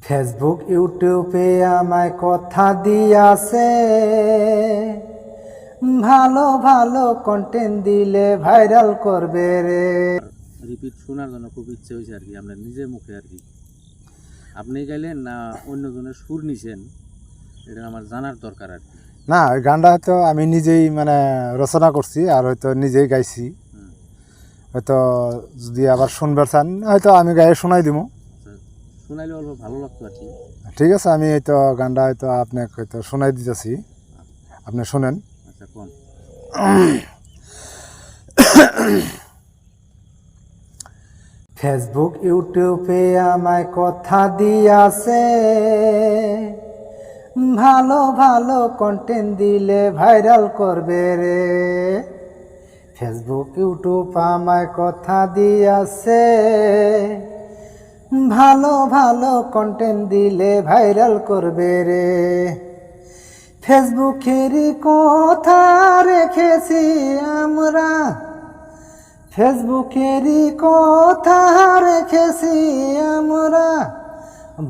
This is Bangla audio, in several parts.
ফেসবুক ইউটিউবে আমায় কথা দিয়াছে, ভালো ভালো কন্টেন্ট দিলে ভাইরাল করবে রে। রিপিট শোনার জন্য খুব ইচ্ছে হয়েছে আর কি, আপনার নিজের মুখে আর কি। আপনি গাইলেন না অন্যজনের সুর নিছেন, এটা আমার জানার দরকার আর কি। না, ওই গানটা হয়তো আমি নিজেই রচনা করছি আর হয়তো নিজেই গাইছি। হয়তো যদি আবার শুনবার চান হয়তো আমি গায়ে শোনাই দিব। শোনাইলে অল্প ভালো লাগতো আর কি। ঠিক আছে, আমি হয়তো গানটা হয়তো আপনাকে হয়তো শোনাই দিতেছি, আপনি শোনেন। আচ্ছা কোন। ফেসবুক ইউটিউবে আমায় কথা দিয়াছে, ভালো ভালো কন্টেন্ট দিলে ভাইরাল করবে রে। ফেসবুক ইউটিউব আমায় কথা দিয়াছে, ভালো ভালো কন্টেন্ট দিলে ভাইরাল করবে রে। ফেসবুকেরই কথা রেখেছি আমরা, ফেসবুকেরই কথা রেখেছি আমরা,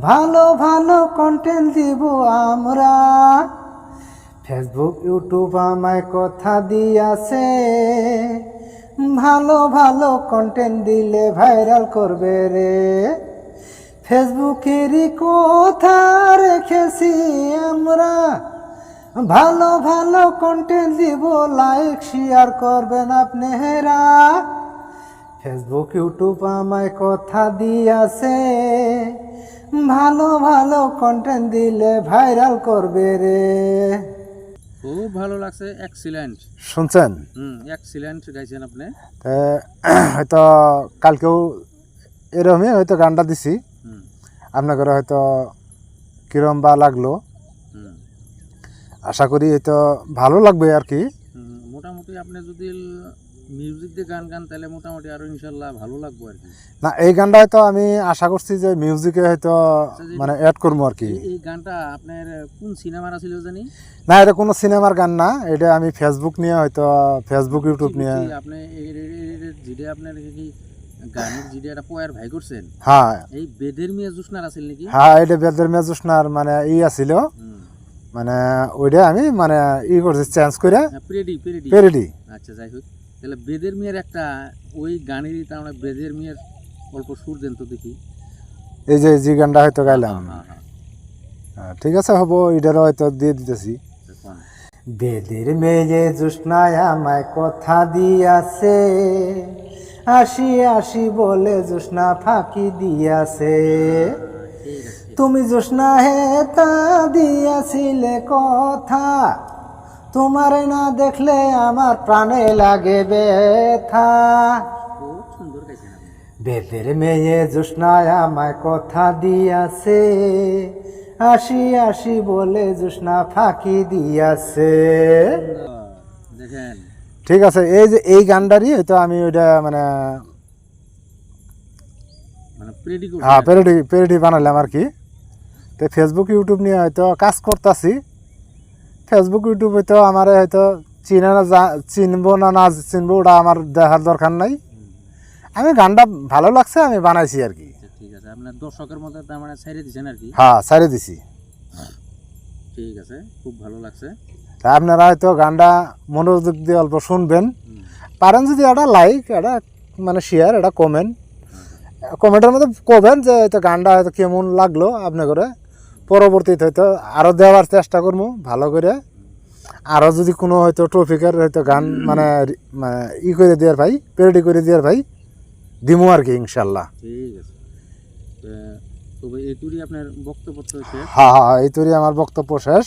ভালো ভালো কন্টেন্ট দিব আমরা। ফেসবুক ইউটিউব আমায় কথা দিয়াছে, ভালো ভালো কন্টেন্ট দিলে ভাইরাল করবে রে। ফেসবুকেরই কথা রেখেছি আমরা, ভালো ভালো কন্টেন্ট দিব, লাইক শেয়ার করবেন আপনারা। ফেসবুক ইউটিউব আমায় কথা দিয়াছে, ভালো ভালো কন্টেন্ট দিলে ভাইরাল করবে রে। খুব ভালো লাগছে, এক্সিলেন্ট। শুনছেন? এক্সিলেন্ট গাইছেন আপনি। হয়তো কালকেও এরকমই হয়তো গানটা দিছি, আপনাদের হয়তো কিরম বা লাগলো, আশা করি হয়তো ভালো লাগবে আর কি। মোটামুটি আপনি যদি মিউজিক দিয়ে গান গান তাহলে মোটামুটি আরো ইনশাল্লাহ ভালো লাগবে আর কি। না, এই গানটা হয়তো আমি আশা করছি যে মিউজিকে হয়তো অ্যাড করবো আর কি। এই গানটা আপনার কোন সিনেমার ছিল জানি? না, এটা কোনো সিনেমার গান না, এটা আমি ফেসবুক নিয়ে হয়তো ফেসবুক ইউটিউব নিয়ে। আপনি যেটা আপনার কি গানের যেটা একটা পয়ার ভাই করছেন, হ্যাঁ এই বেদের মিয়া জুসনার আছিল নাকি? হ্যাঁ, এটা বেদের মিয়া জুসনার আছিল, ওইটা আমি করছি চেঞ্জ করে পেরেডি। আচ্ছা যাই হোক, তাহলে বেদের মিয়ার একটা ওই গানেরই তার মানে বেদের মিয়ার অল্প সুর দেন তো দেখি। এই যে গানটা হয়তো গাইলাম, ঠিক আছে, হবো, এটারও হয়তো দিয়ে দিতেছি। বেদের মেয়ে জুস্নায় আমায় কথা দিয়াছে, আসি আসি বলে জুস্না ফাঁকি দিয়াছে। তুমি জুস্না হে তা দিয়াছিলে কথা, তোমার না দেখলে আমার প্রাণে লাগে ব্যথা। বেদের মেয়ে জুস্নায় আমায় কথা দিয়াছে, আসি আসি বলে জুস্না ফাঁকি দিয়াছে। দেখেন, ঠিক আছে, এই যে এই গানটারই হয়তো আমি ওইটা পেরেডি বানালাম আর কি। তো ফেসবুক ইউটিউব নিয়ে হয়তো কাজ করতেছি। ফেসবুক ইউটিউব হয়তো আমার হয়তো চিনবো না চিনবো ওটা আমার দেখার দরকার নাই। আমি গানটা ভালো লাগছে, আমি বানাইছি আর কি। ঠিক আছে, আপনার দর্শকের মধ্যে তার মানে ছাইরে দিছেন আর কি। হ্যাঁ, ছাইরে দিছি। ঠিক আছে, খুব ভালো লাগছে। তা আপনারা হয়তো গানটা মনোযোগ দিয়ে অল্প শুনবেন, পারেন যদি একটা লাইক, একটা শেয়ার, একটা কমেন্টের মধ্যে কবেন যে হয়তো গানটা হয়তো কেমন লাগলো আপনাদের। পরবর্তীতে হয়তো আরও দেওয়ার চেষ্টা করবো ভালো করে। আরও যদি কোনো হয়তো টপিকের হয়তো গান করে দেওয়ার ভাই, পেরেডি করে দেওয়ার ভাই দিমু আর কি, ইনশাল্লাহ। ঠিক আছে, তবে এই তুরি আপনার বক্তব্য শেষ। হ্যাঁ, এই তুরি আমার বক্তব্য শেষ।